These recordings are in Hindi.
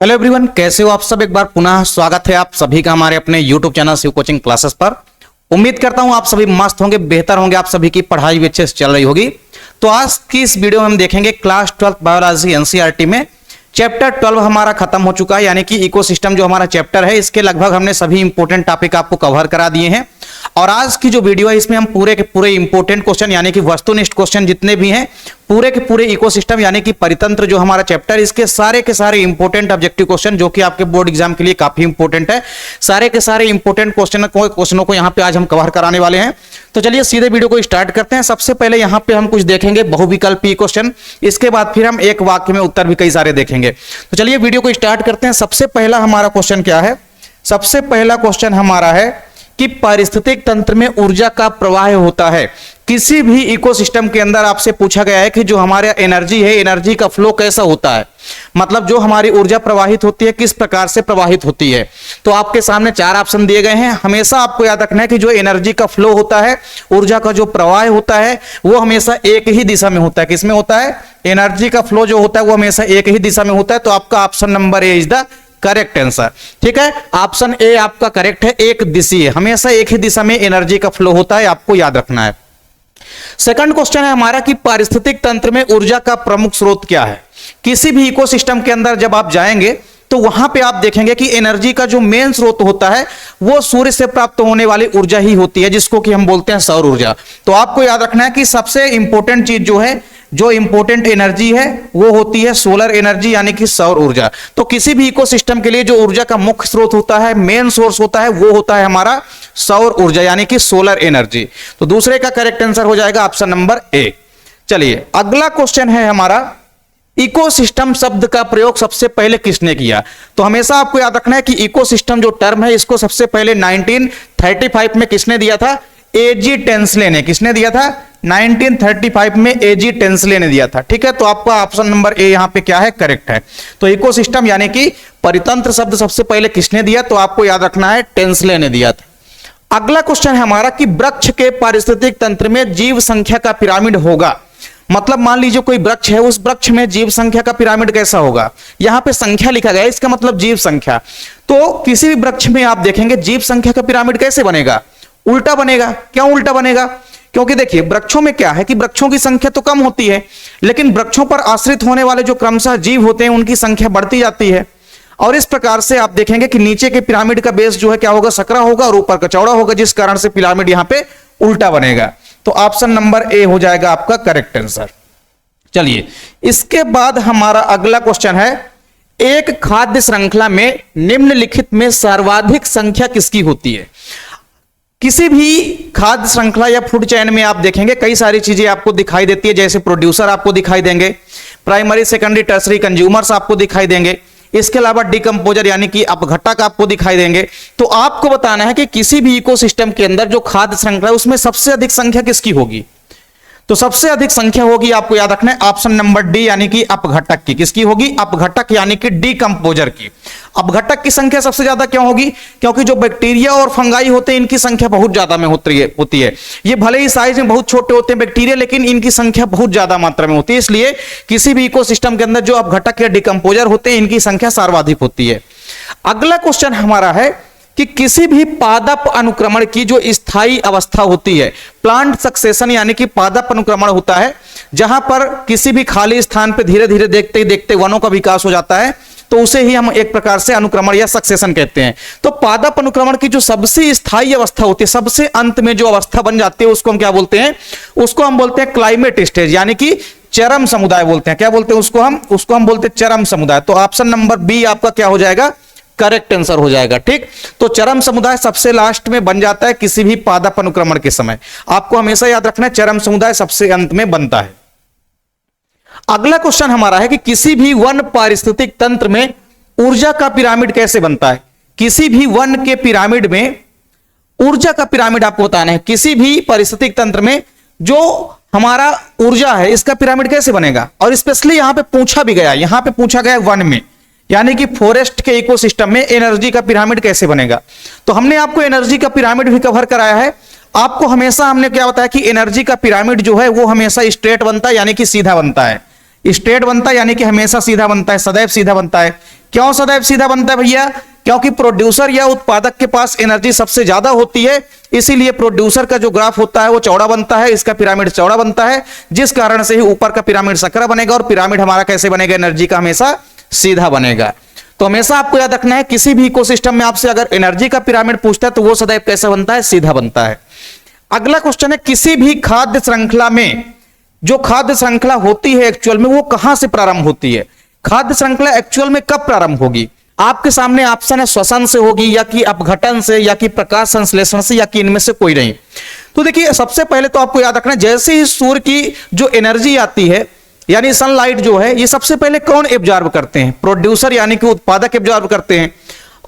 हेलो एवरीवन, कैसे हो आप सब। एक बार पुनः स्वागत है आप सभी का हमारे अपने YouTube channel Shiv coaching classes पर। उम्मीद करता हूं आप सभी मस्त होंगे, बेहतर होंगे, आप सभी की पढ़ाई भी अच्छे से चल रही होगी। तो आज की इस वीडियो में हम देखेंगे क्लास 12 बायोलॉजी एनसीईआरटी में चैप्टर 12 हमारा खत्म हो चुका है, यानी कि इकोसिस्टम जो हमारा चैप्टर है इसके लगभग हमने सभी इंपॉर्टेंट टॉपिक आपको कवर करा दिए हैं। और आज की जो वीडियो है इसमें हम पूरे के पूरे इंपॉर्टेंट क्वेश्चन यानी कि वस्तुनिष्ठ क्वेश्चन जितने भी हैं पूरे के पूरे इकोसिस्टम यानी कि परितंत्र जो हमारा चैप्टर इसके सारे के सारे इंपॉर्टेंट ऑब्जेक्टिव क्वेश्चन जो कि आपके बोर्ड एग्जाम के लिए काफी इंपॉर्टेंट है, सारे के सारे इंपॉर्टेंट क्वेश्चनों को यहाँ पे आज हम कवर कराने वाले हैं। तो चलिए सीधे वीडियो को स्टार्ट करते हैं। सबसे पहले यहाँ पे हम कुछ देखेंगे बहुविकल्पीय क्वेश्चन, इसके बाद फिर हम एक वाक्य में उत्तर भी कई सारे देखेंगे। तो चलिए वीडियो को स्टार्ट करते हैं। सबसे पहला हमारा क्वेश्चन क्या है? सबसे पहला क्वेश्चन हमारा है कि पारिस्थितिक तंत्र में ऊर्जा का प्रवाह होता है। किसी भी इकोसिस्टम के अंदर आपसे पूछा गया है कि जो हमारा एनर्जी है, एनर्जी का फ्लो कैसा होता है, मतलब जो हमारी ऊर्जा प्रवाहित होती है किस प्रकार से प्रवाहित होती है। तो आपके सामने चार ऑप्शन दिए गए हैं। हमेशा आपको याद रखना है कि जो एनर्जी का फ्लो होता है, ऊर्जा का जो प्रवाह होता है वो हमेशा एक ही दिशा में होता है। किसमें होता है? एनर्जी का फ्लो जो होता है वो हमेशा एक ही दिशा में होता है। तो आपका option number A is the correct answer. ठीक है, ऑप्शन ए आपका करेक्ट है, एक दिशीय, हमेशा एक ही दिशा में एनर्जी का फ्लो होता है, आपको याद रखना है। सेकंड क्वेश्चन है हमारा कि पारिस्थितिक तंत्र में ऊर्जा का प्रमुख स्रोत क्या है। किसी भी इकोसिस्टम के अंदर जब आप जाएंगे तो वहां पे आप देखेंगे कि एनर्जी का जो मेन स्रोत होता है वो सूर्य से प्राप्त होने वाली ऊर्जा ही होती है, जिसको कि हम बोलते हैं सौर ऊर्जा। तो आपको याद रखना है कि सबसे इंपॉर्टेंट चीज जो है, जो इंपॉर्टेंट एनर्जी है वो होती है सोलर एनर्जी यानी कि सौर ऊर्जा। तो किसी भी इकोसिस्टम के लिए जो ऊर्जा का मुख्य स्रोत होता है, मेन सोर्स होता है, वो होता है हमारा सौर ऊर्जा यानी कि सोलर एनर्जी। तो दूसरे का करेक्ट आंसर हो जाएगा ऑप्शन नंबर ए। चलिए अगला क्वेश्चन है हमारा, इकोसिस्टम शब्द का प्रयोग सबसे पहले किसने किया। तो हमेशा आपको याद रखना है कि इकोसिस्टम जो टर्म है इसको सबसे पहले 1935 में किसने दिया था? एजी टेंसले ने। किसने दिया था? 1935 में एजी टेंसले ने दिया था। ठीक है, तो आपका ऑप्शन नंबर ए यहां पे क्या है? करेक्ट है। तो इकोसिस्टम यानी कि परितंत्र शब्द सबसे पहले किसने दिया? तो आपको याद रखना है टेंसले ने दिया था। अगला क्वेश्चन है हमारा कि वृक्ष के पारिस्थितिक तंत्र में जीव संख्या का पिरामिड होगा। मतलब मान लीजिए कोई वृक्ष है, उस वृक्ष में जीव संख्या का पिरामिड कैसा होगा? यहां पे संख्या लिखा गया है, इसका मतलब जीव संख्या। तो किसी भी वृक्ष में आप देखेंगे जीव संख्या का पिरामिड कैसे बनेगा? उल्टा बनेगा। क्यों उल्टा बनेगा? क्योंकि देखिए वृक्षों में क्या है कि वृक्षों की संख्या तो कम होती है, लेकिन वृक्षों पर आश्रित होने वाले जो क्रमशः जीव होते हैं उनकी संख्या बढ़ती जाती है। और इस प्रकार से आप देखेंगे कि नीचे के पिरामिड का बेस जो है क्या होगा? सकरा होगा और ऊपर का चौड़ा होगा, जिस कारण से पिरामिड यहां पे उल्टा बनेगा। तो ऑप्शन नंबर ए हो जाएगा आपका करेक्ट आंसर। चलिए इसके बाद हमारा अगला क्वेश्चन है, एक खाद्य श्रृंखला में निम्नलिखित में सर्वाधिक संख्या किसकी होती है। किसी भी खाद्य श्रृंखला या फूड चेन में आप देखेंगे कई सारी चीजें आपको दिखाई देती है, जैसे प्रोड्यूसर आपको दिखाई देंगे, प्राइमरी सेकेंडरी टर्सरी कंज्यूमर्स आपको दिखाई देंगे, इसके अलावा डिकम्पोजर यानी कि अपघटक आपको दिखाई देंगे। तो आपको बताना है कि किसी भी इकोसिस्टम के अंदर जो खाद्य श्रृंखला है उसमें सबसे अधिक संख्या किसकी होगी। तो सबसे अधिक संख्या होगी, आपको याद रखना है, ऑप्शन नंबर डी यानी कि अपघटक की। किसकी होगी? अपघटक यानी कि डिकम्पोजर की। अपघटक की संख्या सबसे ज्यादा क्यों होगी? क्योंकि जो बैक्टीरिया और फंगाई होते हैं इनकी संख्या बहुत ज्यादा में होती है। ये भले ही साइज में बहुत छोटे होते हैं बैक्टीरिया, लेकिन इनकी संख्या बहुत ज्यादा मात्रा में होती है। इसलिए किसी भी इकोसिस्टम के अंदर जो अपघटक या डिकम्पोजर होते हैं इनकी संख्या सर्वाधिक होती है। अगला क्वेश्चन हमारा है कि किसी भी पादप अनुक्रमण की जो स्थायी अवस्था होती है, प्लांट सक्सेशन यानी कि पादप अनुक्रमण होता है, जहां पर किसी भी खाली स्थान पे धीरे धीरे देखते ही देखते वनों का विकास हो जाता है, तो उसे ही हम एक प्रकार से अनुक्रमण या सक्सेशन कहते हैं। तो पादप अनुक्रमण की जो सबसे स्थायी अवस्था होती है, सबसे अंत में जो अवस्था बन जाती है उसको हम क्या बोलते हैं? उसको हम बोलते हैं क्लाइमेट स्टेज यानी कि चरम समुदाय बोलते हैं। क्या बोलते हैं उसको हम बोलते हैं चरम समुदाय। तो ऑप्शन नंबर बी आपका क्या हो जाएगा? करेक्ट आंसर हो जाएगा। ठीक, तो चरम समुदाय सबसे लास्ट में बन जाता है किसी भी पादप अनुक्रमण के समय। आपको हमेशा याद रखना है चरम समुदाय सबसे अंत में बनता है। अगला क्वेश्चन हमारा है कि किसी भी वन पारिस्थितिक तंत्र में ऊर्जा का पिरामिड कैसे बनता है। किसी भी वन के पिरामिड में ऊर्जा का पिरामिड आपको बताना है। किसी भी पारिस्थितिक तंत्र में जो हमारा ऊर्जा है इसका पिरामिड कैसे बनेगा। और स्पेशली यहां पे पूछा भी गया, यहां पे पूछा गया वन में, यानी कि फॉरेस्ट के इकोसिस्टम में एनर्जी का पिरामिड कैसे बनेगा। तो हमने आपको एनर्जी का पिरामिड भी कवर कराया है। आपको हमेशा हमने क्या बताया कि एनर्जी का पिरामिड जो है वो हमेशा स्ट्रेट बनता है यानी कि सीधा बनता है। स्ट्रेट बनता है यानी कि हमेशा सीधा बनता है, सदैव सीधा बनता है। क्यों सदैव सीधा बनता है भैया? क्योंकि प्रोड्यूसर या उत्पादक के पास एनर्जी सबसे ज्यादा होती है, इसीलिए प्रोड्यूसर का जो ग्राफ होता है वो चौड़ा बनता है, इसका पिरामिड चौड़ा बनता है, जिस कारण से ही ऊपर का पिरामिड सकरा बनेगा और पिरामिड हमारा कैसे बनेगा? एनर्जी का हमेशा सीधा बनेगा। तो हमेशा आपको याद रखना है, किसी भी इकोसिस्टम में आपसे अगर एनर्जी का पिरामिड पूछता है तो वो सदैव कैसा बनता है? सीधा बनता है। अगला क्वेश्चन है, किसी भी खाद्य श्रृंखला में जो खाद्य श्रृंखला होती है एक्चुअल में वो कहां से प्रारंभ होती है? खाद्य श्रृंखला एक्चुअल में कब प्रारंभ होगी? आपके सामने ऑप्शन है, श्वसन से होगी, या कि अपघटन से, या कि प्रकाश संश्लेषण से, या कि इनमें से कोई नहीं। तो देखिए, सबसे पहले तो आपको याद रखना, जैसे ही सूर्य की जो एनर्जी आती है यानी सनलाइट जो है, ये सबसे पहले कौन एब्जॉर्ब करते हैं? प्रोड्यूसर यानी कि उत्पादक एब्जॉर्ब करते हैं।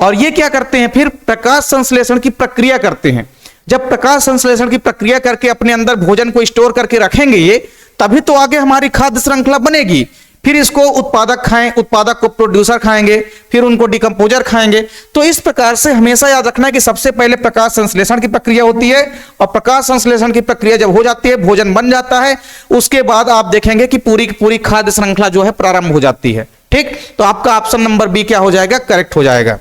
और ये क्या करते हैं? फिर प्रकाश संश्लेषण की प्रक्रिया करते हैं। जब प्रकाश संश्लेषण की प्रक्रिया करके अपने अंदर भोजन को स्टोर करके रखेंगे ये, तभी तो आगे हमारी खाद्य श्रृंखला बनेगी। फिर इसको उत्पादक खाएं, उत्पादक को प्रोड्यूसर खाएंगे, फिर उनको डिकम्पोजर खाएंगे। तो इस प्रकार से हमेशा याद रखना है कि सबसे पहले प्रकाश संश्लेषण की प्रक्रिया होती है, और प्रकाश संश्लेषण की प्रक्रिया जब हो जाती है, भोजन बन जाता है, उसके बाद आप देखेंगे कि पूरी की पूरी खाद्य श्रृंखला जो है प्रारंभ हो जाती है। ठीक, तो आपका ऑप्शन नंबर बी क्या हो जाएगा? करेक्ट हो जाएगा।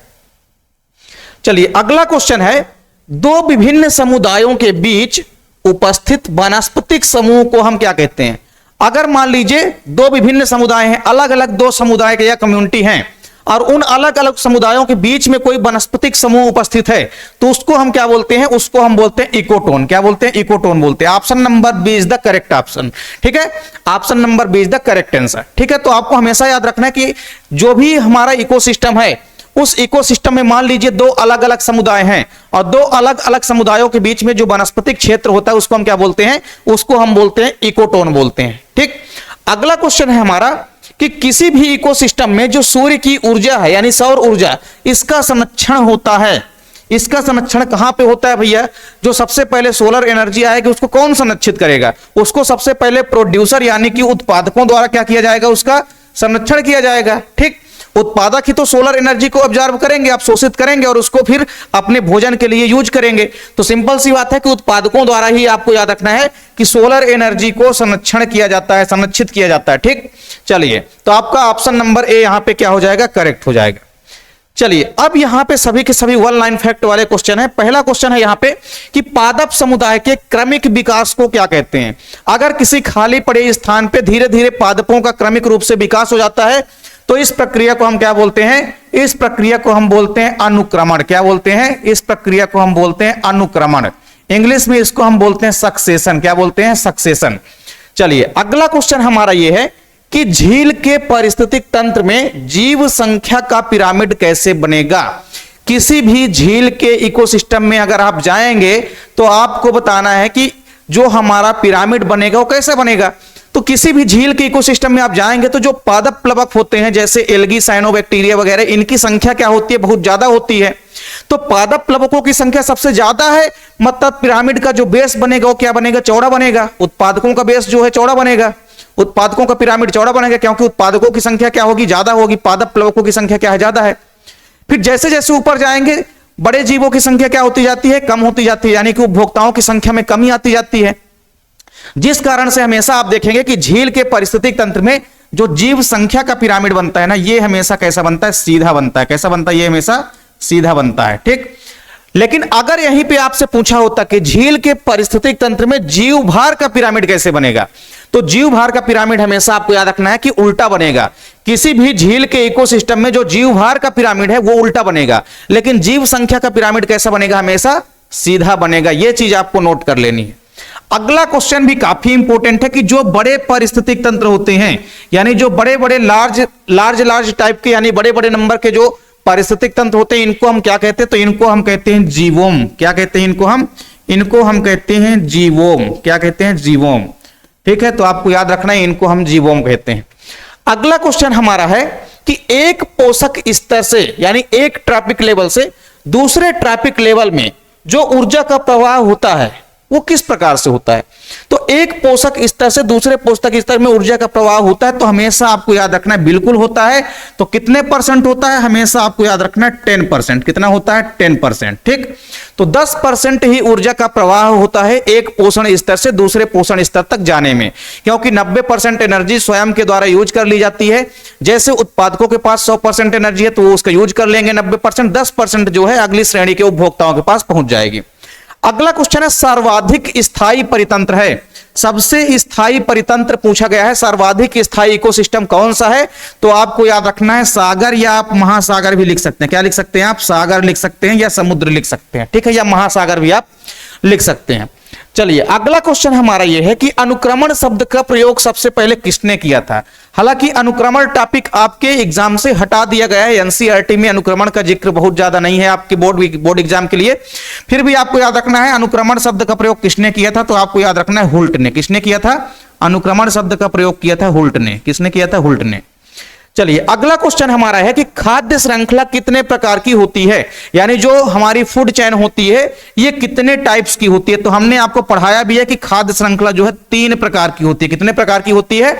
चलिए, अगला क्वेश्चन है, दो विभिन्न समुदायों के बीच उपस्थित वानस्पतिक समूह को हम क्या कहते हैं? अगर मान लीजिए दो विभिन्न समुदाय हैं, अलग अलग दो समुदाय के या कम्युनिटी हैं, और उन अलग अलग समुदायों के बीच में कोई वनस्पतिक समूह उपस्थित है, तो उसको हम क्या बोलते हैं? उसको हम बोलते हैं इकोटोन। क्या बोलते हैं? इकोटोन बोलते हैं। Option number B is the correct option. ठीक है, option number B is the correct answer. ठीक है, तो आपको हमेशा याद रखना है कि जो भी हमारा इकोसिस्टम है, उस इकोसिस्टम में मान लीजिए दो अलग अलग समुदाय हैं, और दो अलग अलग समुदायों के बीच में जो वनस्पतिक क्षेत्र होता है उसको हम क्या बोलते हैं? उसको हम बोलते हैं इकोटोन बोलते हैं। ठीक, अगला क्वेश्चन है हमारा कि किसी भी इकोसिस्टम में जो सूर्य की ऊर्जा है यानी सौर ऊर्जा, इसका संरक्षण होता है। इसका संरक्षण कहां पे होता है भैया? जो सबसे पहले सोलर एनर्जी आएगी उसको कौन संरक्षित करेगा? उसको सबसे पहले प्रोड्यूसर यानी कि उत्पादकों द्वारा क्या किया जाएगा? उसका संरक्षण किया जाएगा। ठीक, उत्पादक ही तो सोलर एनर्जी को ऑब्जर्व करेंगे, अवशोषित करेंगे, और उसको फिर अपने भोजन के लिए यूज करेंगे। तो सिंपल सी बात है कि उत्पादकों द्वारा ही आपको याद रखना है कि सोलर एनर्जी को संरक्षण किया जाता है, संरक्षित किया जाता है। ठीक, चलिए, तो आपका ऑप्शन नंबर ए यहां पे क्या हो जाएगा? करेक्ट हो जाएगा। चलिए, अब यहां पे सभी के सभी वन लाइन फैक्ट वाले क्वेश्चन है। पहला क्वेश्चन है यहां पे कि पादप समुदाय के क्रमिक विकास को क्या कहते हैं? अगर किसी खाली पड़े स्थान पे धीरे धीरे पादपों का क्रमिक रूप से विकास हो जाता है, तो इस प्रक्रिया को हम क्या बोलते हैं? इस प्रक्रिया को हम बोलते हैं अनुक्रमण। क्या बोलते हैं? इस प्रक्रिया को हम बोलते हैं अनुक्रमण। इंग्लिश में इसको हम बोलते हैं सक्सेशन। क्या बोलते हैं? सक्सेशन। चलिए, अगला क्वेश्चन हमारा यह है कि झील के पारिस्थितिक तंत्र में जीव संख्या का पिरामिड कैसे बनेगा? किसी भी झील के इकोसिस्टम में अगर आप जाएंगे तो आपको बताना है कि जो हमारा पिरामिड बनेगा वो कैसे बनेगा। तो किसी भी झील के इकोसिस्टम में आप जाएंगे तो जो पादप प्लवक होते हैं जैसे एल्गी, साइनोबैक्टीरिया वगैरह, इनकी संख्या क्या होती है? बहुत ज्यादा होती है। तो पादप प्लवकों की संख्या सबसे ज्यादा है, मतलब पिरामिड का जो बेस बनेगा वो क्या बनेगा? चौड़ा बनेगा। उत्पादकों का बेस जो है चौड़ा बनेगा, उत्पादकों का पिरामिड चौड़ा बनेगा, क्योंकि उत्पादकों की संख्या क्या होगी? ज्यादा होगी। पादप प्लवकों की संख्या क्या है? ज्यादा है। फिर जैसे जैसे ऊपर जाएंगे बड़े जीवों की संख्या क्या होती जाती है? कम होती जाती है, यानी कि उपभोक्ताओं की संख्या में कमी आती जाती है। जिस कारण से हमेशा आप देखेंगे कि झील के पारिस्थितिक तंत्र में जो जीव संख्या का पिरामिड बनता है ना, ये हमेशा कैसा बनता है? सीधा बनता है। कैसा बनता है? ये हमेशा सीधा बनता है। ठीक, लेकिन अगर यहीं पे आपसे पूछा होता कि झील के पारिस्थितिक तंत्र में जीव भार का पिरामिड कैसे बनेगा, तो जीव भार का पिरामिड हमेशा आपको याद रखना है कि उल्टा बनेगा। किसी भी झील के इकोसिस्टम में जो जीव भार का पिरामिड है वो उल्टा बनेगा, लेकिन जीव संख्या का पिरामिड कैसा बनेगा? हमेशा सीधा बनेगा। यह चीज आपको नोट कर लेनी है। अगला क्वेश्चन भी काफी इंपॉर्टेंट है कि जो बड़े पारिस्थितिक तंत्र होते हैं, यानी जो बड़े बड़े लार्ज टाइप के यानी बड़े बड़े नंबर के जो पारिस्थितिक तंत्र होते हैं, इनको हम क्या कहते हैं? तो इनको हम कहते हैं जीवोम। क्या कहते हैं? इनको हम कहते हैं जीवोम। क्या कहते हैं? जीवोम। ठीक है, तो आपको याद रखना है, इनको हम जीवोम कहते हैं। अगला क्वेश्चन हमारा है कि एक पोषक स्तर से यानी एक ट्रॉपिक लेवल से दूसरे ट्रॉपिक लेवल में जो ऊर्जा का प्रवाह होता है, वो किस प्रकार से होता है? तो एक पोषक स्तर से दूसरे पोषक स्तर में ऊर्जा का प्रवाह होता है, तो हमेशा आपको याद रखना है बिल्कुल होता है। तो कितने परसेंट होता है? हमेशा आपको याद रखना है 10%। कितना होता है? 10%। ठीक, तो 10% ही ऊर्जा का प्रवाह होता है एक पोषण स्तर से दूसरे पोषण स्तर तक जाने में, क्योंकि 90% एनर्जी स्वयं के द्वारा यूज कर ली जाती है। जैसे उत्पादकों के पास 100% एनर्जी है तो वो उसका यूज कर लेंगे 90%, 10% जो है अगली श्रेणी के उपभोक्ताओं के पास पहुंच जाएगी। अगला क्वेश्चन है सर्वाधिक स्थायी परितंत्र है। सबसे स्थायी परितंत्र पूछा गया है, सर्वाधिक स्थायी इकोसिस्टम कौन सा है? तो आपको याद रखना है सागर, या आप महासागर भी लिख सकते हैं। क्या लिख सकते हैं आप? सागर लिख सकते हैं या समुद्र लिख सकते हैं, ठीक है, या महासागर भी आप लिख सकते हैं। चलिए अगला क्वेश्चन हमारा यह है कि अनुक्रमण शब्द का प्रयोग सबसे पहले किसने किया था? हालांकि अनुक्रमण टॉपिक आपके एग्जाम से हटा दिया गया है, एनसीईआरटी में अनुक्रमण का जिक्र बहुत ज्यादा नहीं है आपके बोर्ड एग्जाम के लिए। फिर भी आपको याद रखना है अनुक्रमण शब्द का प्रयोग किसने किया था? तो आपको याद रखना है हुल्ट ने। किसने किया था? अनुक्रमण शब्द का प्रयोग किया था हुल्ट ने। किसने किया था? हुल्ट ने। चलिए अगला क्वेश्चन हमारा है कि खाद्य श्रृंखला कितने प्रकार की होती है, यानी जो हमारी फूड चेन होती है ये कितने टाइप्स की होती है? तो हमने आपको पढ़ाया भी है कि खाद्य श्रृंखला जो है 3 प्रकार की होती है। कितने प्रकार की होती है?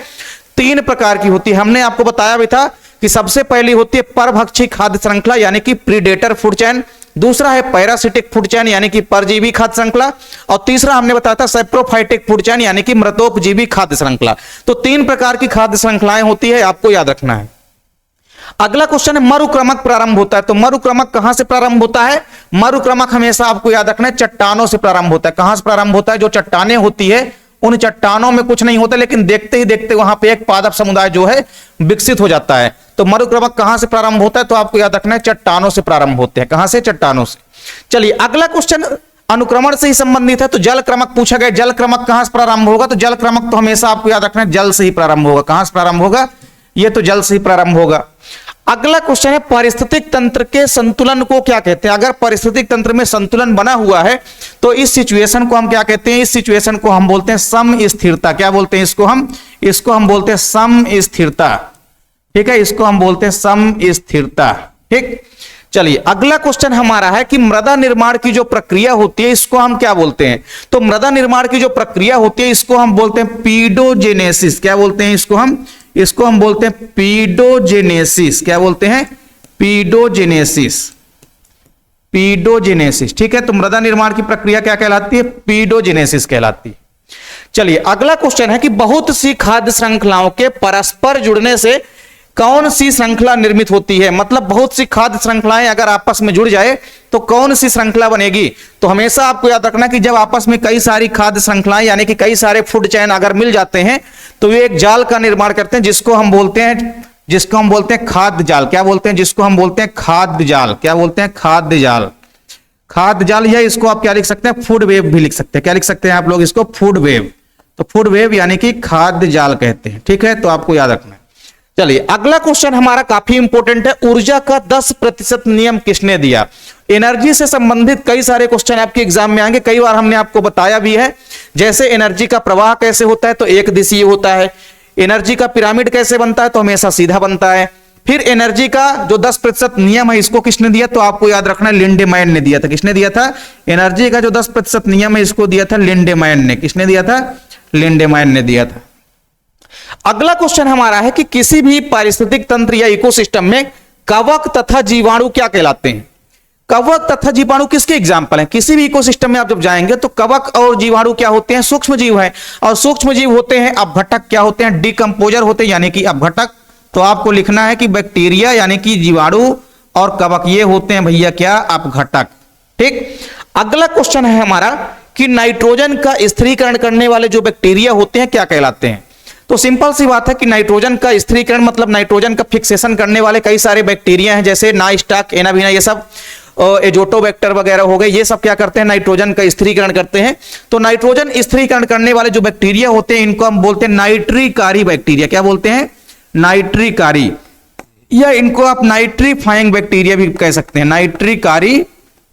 3 प्रकार की होती है। हमने आपको बताया भी था कि सबसे पहली होती है परभक्षी खाद्य श्रृंखला यानी कि प्रीडेटर फूड चेन, दूसरा है पैरासिटिक फूड चेन यानी कि परजीवी खाद्य श्रृंखला, और तीसरा हमने बताया था सैप्रोफाइटिक फूड चेन यानी कि मृतोपजीवी खाद्य श्रृंखला। तो 3 प्रकार की खाद्य श्रृंखलाएं होती है, आपको याद रखना है। अगला क्वेश्चन है मरुक्रमक प्रारंभ होता है। तो मरुक्रमक कहां से प्रारंभ होता है? मरुक्रमक हमेशा आपको याद रखना है चट्टानों से प्रारंभ होता है। कहां से प्रारंभ होता है? जो चट्टानें होती है उन चट्टानों में कुछ नहीं होता, लेकिन देखते ही देखते वहां पे एक पादप समुदाय जो है विकसित हो जाता है। तो मरुक्रमक कहां से प्रारंभ होता है? तो आपको याद रखना है चट्टानों से प्रारंभ होते हैं। कहां से? चट्टानों से। चलिए अगला क्वेश्चन अनुक्रमण से ही संबंधित है। तो जल क्रमक पूछा गया, जल क्रमक कहां से प्रारंभ होगा? तो जल क्रमक तो हमेशा आपको याद रखना है जल से ही प्रारंभ होगा। कहां से प्रारंभ होगा? ये तो जल से ही प्रारंभ होगा। अगला क्वेश्चन है पारिस्थितिक तंत्र के संतुलन को क्या कहते हैं? अगर पारिस्थितिक तंत्र में संतुलन बना हुआ है तो इस सिचुएशन को हम क्या कहते हैं? इस सिचुएशन को हम बोलते हैं सम स्थिरता। क्या बोलते हैं इसको हम बोलते हैं सम स्थिरता। ठीक है, इसको हम बोलते हैं सम स्थिरता। ठीक, चलिए अगला क्वेश्चन हमारा है कि मृदा निर्माण की जो प्रक्रिया होती है इसको हम क्या बोलते हैं? तो मृदा निर्माण की जो प्रक्रिया होती है इसको हम बोलते हैं पीडोजेनेसिस। क्या बोलते हैं इसको हम बोलते हैं पीडोजेनेसिस। क्या बोलते हैं? पीडोजेनेसिस। ठीक है, तो मृदा निर्माण की प्रक्रिया क्या कहलाती है? पीडोजेनेसिस कहलाती है। चलिए अगला क्वेश्चन है कि बहुत सी खाद्य श्रृंखलाओं के परस्पर जुड़ने से कौन सी श्रृंखला निर्मित होती है? मतलब बहुत सी खाद्य श्रृंखलाएं अगर आपस में जुड़ जाए तो कौन सी श्रृंखला बनेगी? तो हमेशा आपको याद रखना कि जब आपस में कई सारी खाद्य श्रृंखलाएं यानी कि कई सारे फूड चेन अगर मिल जाते हैं तो वे एक जाल का निर्माण करते हैं जिसको हम बोलते हैं खाद्य जाल। क्या बोलते हैं? जिसको हम बोलते हैं खाद्य जाल। क्या बोलते हैं? खाद्य जाल, या इसको आप क्या लिख सकते हैं? फूड वेव भी लिख सकते हैं। क्या लिख सकते हैं आप लोग इसको? Food web. तो फूड वेव यानी कि खाद्य जाल कहते हैं। ठीक है, तो आपको याद रखना है। चलिए अगला क्वेश्चन हमारा काफी इंपॉर्टेंट है, ऊर्जा का 10% नियम किसने दिया? एनर्जी से संबंधित कई सारे क्वेश्चन आपके एग्जाम में आएंगे, कई बार हमने आपको बताया भी है। जैसे एनर्जी का प्रवाह कैसे होता है? तो एक दिशीय होता है। एनर्जी का पिरामिड कैसे बनता है? तो हमेशा सीधा बनता है। फिर एनर्जी का जो 10% नियम है इसको किसने दिया? तो आपको याद रखना है लिंडेमैन ने दिया था। किसने दिया था? एनर्जी का जो 10% नियम है इसको दिया था लिंडेमैन ने। किसने दिया था? लिंडेमैन ने दिया था। अगला क्वेश्चन हमारा है कि किसी भी पारिस्थितिक तंत्र या इकोसिस्टम में कवक तथा जीवाणु क्या कहलाते हैं? कवक तथा जीवाणु किसके एग्जाम्पल हैं? किसी भी इकोसिस्टम में आप जब जाएंगे तो कवक और जीवाणु क्या होते हैं? सूक्ष्म जीव हैं, और सूक्ष्म जीव होते हैं अपघटक। क्या होते हैं? डिकम्पोजर होते हैं यानी कि अपघटक। तो आपको लिखना है कि बैक्टीरिया यानी कि जीवाणु और कवक ये होते हैं भैया क्या? अपघटक। ठीक, अगला क्वेश्चन है हमारा कि नाइट्रोजन का स्थिरीकरण करने वाले जो बैक्टीरिया होते हैं क्या कहलाते हैं? तो सिंपल सी बात है कि नाइट्रोजन का स्थिरीकरण मतलब नाइट्रोजन का फिक्सेशन करने वाले कई सारे बैक्टीरिया हैं, जैसे नाइस्टाक, एनाविना, ये सब एजोटोबैक्टर वगैरह हो गए। ये सब क्या करते हैं? नाइट्रोजन का स्थिरीकरण करते हैं। तो नाइट्रोजन स्थिरीकरण करने वाले जो बैक्टीरिया होते हैं इनको हम बोलते हैं नाइट्रीकारी बैक्टीरिया। क्या बोलते हैं? नाइट्रीकारी, या इनको आप नाइट्रीफाइंग बैक्टीरिया भी कह सकते हैं।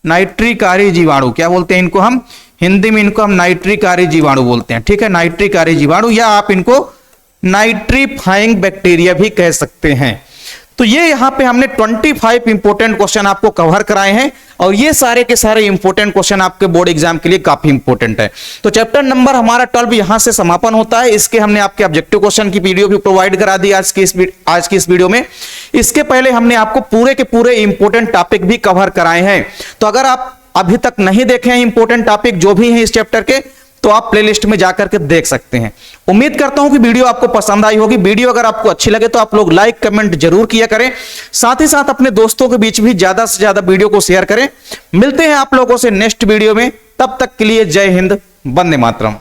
नाइट्रीकारी जीवाणु। क्या बोलते हैं इनको? हम हिंदी में इनको हम नाइट्रीकारी जीवाणु बोलते हैं। ठीक है, नाइट्रीकारी जीवाणु, या आप इनको नाइट्रीफाइंग बैक्टीरिया भी कह सकते हैं। तो तो ये यहाँ पे हमने 25 इंपोर्टेंट क्वेश्चन आपको कवर कराए हैं और ये सारे के सारे इंपोर्टेंट क्वेश्चन आपके बोर्ड एग्जाम के लिए काफी इंपोर्टेंट है। तो चैप्टर नंबर हमारा 12 यहां से समापन होता है। इसके हमने आपके ऑब्जेक्टिव क्वेश्चन की वीडियो भी प्रोवाइड करा दी आज की इस वीडियो में। इसके पहले हमने आपको पूरे के पूरे इंपोर्टेंट टॉपिक भी कवर कराए हैं। तो अगर आप अभी तक नहीं देखे हैं इंपोर्टेंट टॉपिक जो भी हैं इस चैप्टर के, तो आप प्लेलिस्ट में जाकर के देख सकते हैं। उम्मीद करता हूं कि वीडियो आपको पसंद आई होगी। वीडियो अगर आपको अच्छी लगे तो आप लोग लाइक कमेंट जरूर किया करें, साथ ही साथ अपने दोस्तों के बीच भी ज्यादा से ज्यादा वीडियो को शेयर करें। मिलते हैं आप लोगों से नेक्स्ट वीडियो में, तब तक के लिए जय हिंद, वंदे मातरम।